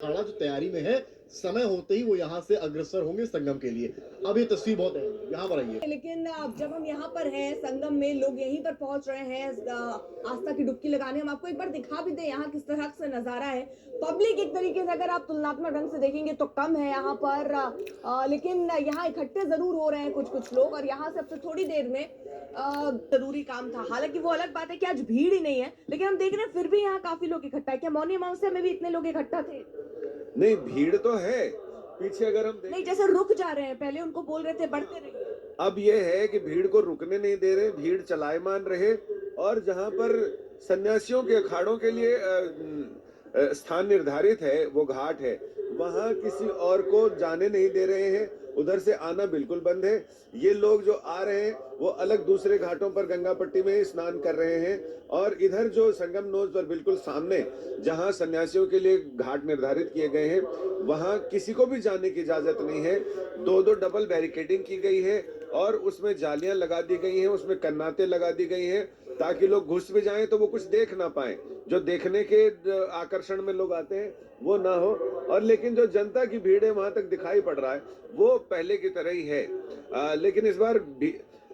अखाड़ा जो तैयारी में है, समय होते ही वो यहाँ से अग्रसर होंगे संगम के लिए। अब ये तस्वीर बहुत है, यहाँ पर आइए। लेकिन अब जब हम यहाँ पर हैं संगम में, लोग यहीं पर पहुंच रहे हैं आस्था की डुबकी लगाने। हम आपको एक बार दिखा भी दें यहाँ किस तरह से नजारा है। पब्लिक एक तरीके से अगर आप तुलनात्मक ढंग से देखेंगे तो कम है यहाँ पर, लेकिन यहाँ इकट्ठे जरूर हो रहे हैं कुछ कुछ लोग। और यहाँ से अब से थोड़ी देर में जरूरी काम था, हालांकि वो अलग बात है कि आज भीड़ ही नहीं है, लेकिन हम देख रहे हैं फिर भी यहाँ काफी लोग इकट्ठा है। क्या मौनी अमावस्या में भी इतने लोग इकट्ठा थे? नहीं, भीड़ तो है। पीछे अगर हम नहीं, जैसे रुक जा रहे हैं, पहले उनको बोल रहे थे बढ़ते रहिए। अब ये है कि भीड़ को रुकने नहीं दे रहे, भीड़ चलायमान रहे। और जहां पर सन्यासियों के अखाड़ों के लिए स्थान निर्धारित है, वो घाट है, वहां किसी और को जाने नहीं दे रहे हैं। उधर से आना बिल्कुल बंद है। ये लोग जो आ रहे हैं वो अलग दूसरे घाटों पर गंगा पट्टी में स्नान कर रहे हैं। और इधर जो संगम नोज पर बिल्कुल सामने जहां सन्यासियों के लिए घाट निर्धारित किए गए हैं, वहां किसी को भी जाने की इजाजत नहीं है। दो दो डबल बैरिकेडिंग की गई है और उसमें जालियां लगा दी गई हैं, उसमें कन्नाते लगा दी गई हैं, ताकि लोग घुस भी जाएं तो वो कुछ देख ना पाए। जो देखने के आकर्षण में लोग आते हैं वो ना हो। और लेकिन जो जनता की भीड़ है वहां तक दिखाई पड़ रहा है वो पहले की तरह ही है। लेकिन इस बार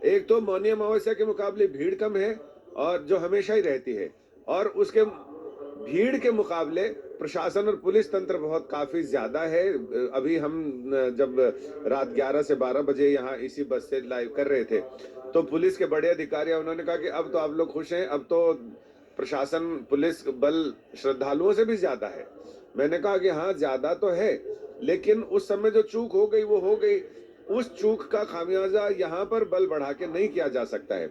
एक तो मौनी अमावस्या के मुकाबले भीड़ कम है, और जो हमेशा ही रहती है, और उसके भीड़ के मुकाबले प्रशासन और पुलिस तंत्र बहुत काफी ज्यादा है। अभी हम जब रात 11 से 12 बजे यहाँ इसी बस से लाइव कर रहे थे तो पुलिस के बड़े अधिकारी उन्होंने कहा कि अब तो आप लोग खुश हैं, अब तो प्रशासन पुलिस बल श्रद्धालुओं से भी ज्यादा है। मैंने कहा कि हाँ, ज्यादा तो है, लेकिन उस समय जो चूक हो गई वो हो गई। उस चूक का खामियाजा यहाँ पर बल बढ़ा के नहीं किया जा सकता है।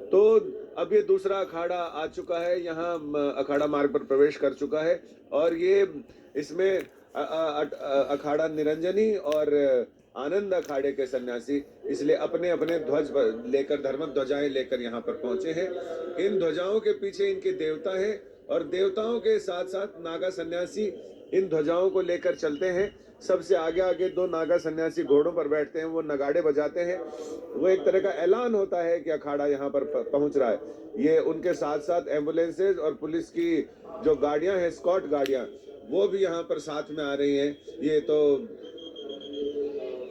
तो अब ये दूसरा अखाड़ा आ चुका है, यहाँ अखाड़ा मार्ग पर प्रवेश कर चुका है। और ये इसमें अखाड़ा निरंजनी और आनंद अखाड़े के सन्यासी इसलिए अपने अपने ध्वज लेकर, धर्म ध्वजाएं लेकर यहाँ पर पहुंचे हैं। इन ध्वजाओं के पीछे इनके देवता हैं, और देवताओं के साथ साथ नागा सन्यासी इन ध्वजाओं को लेकर चलते हैं। सबसे आगे आगे दो नागा सन्यासी घोड़ों पर बैठते हैं, वो नगाड़े बजाते हैं। वो एक तरह का ऐलान होता है कि अखाड़ा यहाँ पर पहुंच रहा है। ये उनके साथ साथ एम्बुलेंसेज और पुलिस की जो गाड़ियां हैं, स्कॉट गाड़ियां, वो भी यहाँ पर साथ में आ रही हैं। ये तो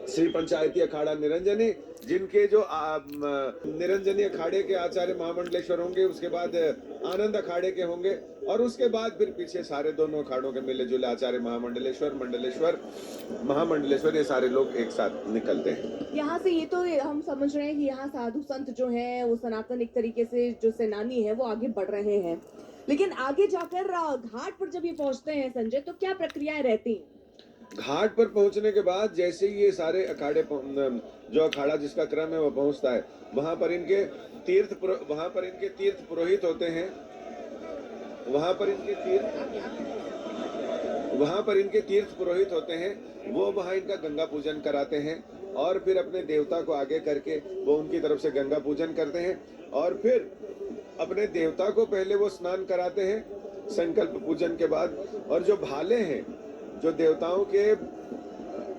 श्री पंचायती अखाड़ा निरंजनी, जिनके जो निरंजनी अखाड़े के आचार्य महामंडलेश्वर होंगे, उसके बाद आनंद अखाड़े के होंगे, और उसके बाद फिर पीछे सारे दोनों अखाड़ों के मिले जुले आचार्य महामंडलेश्वर, मंडलेश्वर, महामंडलेश्वर, ये सारे लोग एक साथ निकलते हैं। यहाँ से ये तो हम समझ रहे हैं कि यहाँ साधु संत जो हैं वो सनातन एक तरीके से जो सेनानी है वो आगे बढ़ रहे हैं, लेकिन आगे जाकर घाट पर जब ये पहुंचते हैं संजय, तो क्या प्रक्रियाएं रहती हैं? घाट पर पहुंचने के बाद जैसे ही ये सारे अखाड़े, जो अखाड़ा जिसका क्रम है वो पहुंचता है, वहां पर इनके तीर्थ पुरोहित होते हैं। वहां पर इनके तीर्थ पुरोहित होते हैं। वो वहां इनका गंगा पूजन कराते हैं, और फिर अपने देवता को आगे करके वो उनकी तरफ से गंगा पूजन करते हैं। और फिर अपने देवता को पहले वो स्नान कराते हैं संकल्प पूजन के बाद। और जो भाले हैं, जो देवताओं के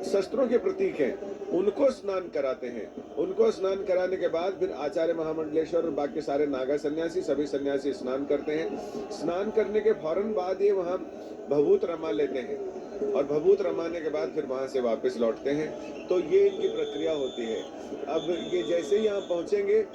शस्त्रों के प्रतीक हैं, उनको स्नान कराते हैं। उनको स्नान कराने के बाद फिर आचार्य महामंडलेश्वर और बाकी सारे नागा सन्यासी, सभी सन्यासी स्नान करते हैं। स्नान करने के फौरन बाद ये वहाँ भभूत रमा लेते हैं, और भभूत रमाने के बाद फिर वहां से वापस लौटते हैं। तो ये इनकी प्रक्रिया होती है। अब ये जैसे ही यहाँ पहुंचेंगे,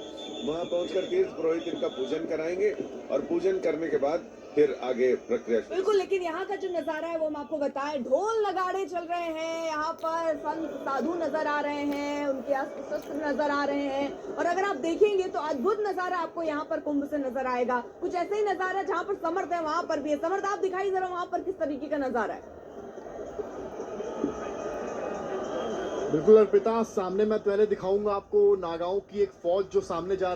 वहां पहुंचकर तीर्थ पुरोहित इनका पूजन कराएंगे, और पूजन करने के बाद फिर आगे प्रक्रिया। बिल्कुल, लेकिन यहाँ का जो नजारा है वो हम आपको बताएं, ढोल नगाड़े चल रहे हैं, यहाँ पर संत साधु नजर आ रहे हैं, उनके शस्त्र नजर आ रहे हैं। और अगर आप देखेंगे तो अद्भुत नजारा आपको यहाँ पर कुंभ से नजर आएगा। कुछ ऐसे ही नजारा जहाँ पर समर्थ है वहां पर भी है। समर्थ, आप दिखाई जरा वहां पर किस तरीके का नजारा है? बिल्कुल अर्पिता, सामने मैं पहले दिखाऊंगा आपको नागाओं की एक फौज जो सामने जा रही